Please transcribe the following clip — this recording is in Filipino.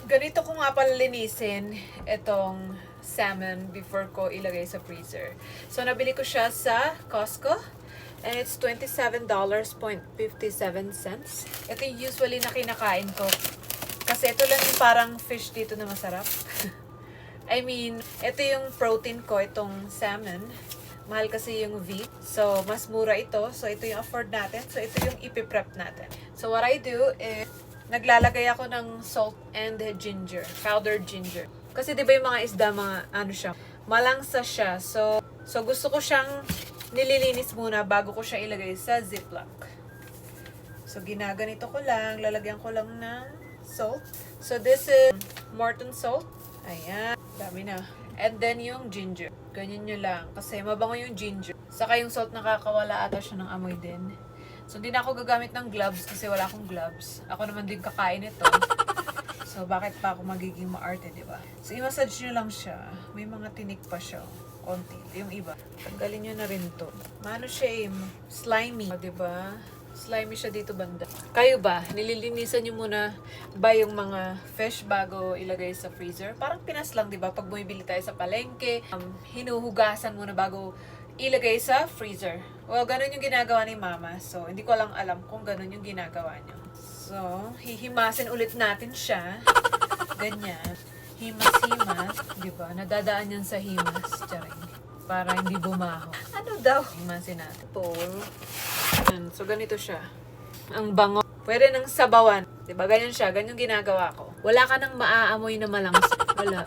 Ganito ko nga pala linisin itong salmon before ko ilagay sa freezer. So, nabili ko siya sa Costco. And it's $27.57. Ito yung usually na kinakain ko. Kasi ito lang yung parang fish dito na masarap. I mean, ito yung protein ko, itong salmon. Mahal kasi yung V. So, mas mura ito. So, ito yung afford natin. So, ito yung ipiprep natin. So, what I do is, naglalagay ako ng salt and ginger. Powdered ginger. Kasi di ba yung mga isda, mga ano siya, malangsa siya. So gusto ko siyang nililinis muna bago ko siya ilagay sa Ziploc. So, ginaganito ko lang. Lalagyan ko lang ng salt. So, this is Morton salt. Ayan. Dami na. And then, yung ginger. Ganyan nyo lang. Kasi mabango yung ginger. Saka yung salt, nakakawala ata siya ng amoy din. So, hindi na ako gagamit ng gloves kasi wala akong gloves. Ako naman din kakain ito. So, bakit pa ako magiging maarte, di ba? So, i-massage nyo lang siya. May mga tinik pa siya. Konti. Yung iba. Tanggalin nyo na rin to. Maano siya slimy. Di ba? Slimy siya dito banda. Kayo ba? Nililinisan nyo muna ba yung mga fish bago ilagay sa freezer? Parang Pinas lang, di ba? Pag bumibili tayo sa palengke, hinuhugasan muna bago ilagay sa freezer. Well, ganun yung ginagawa ni Mama. So, hindi ko lang alam kung ganun yung ginagawa niya. So, hihimasin ulit natin siya. Ganyan. Himas-himas. Diba? Nadadaan yan sa himas. Charing. Para hindi bumaho. Ano daw? Himasin natin. So, ganito siya. Ang bango. Pwede ng sabawan. Diba? Ganyan siya. Ganyan ginagawa ko. Wala ka nang maaamoy na malangsa. Wala.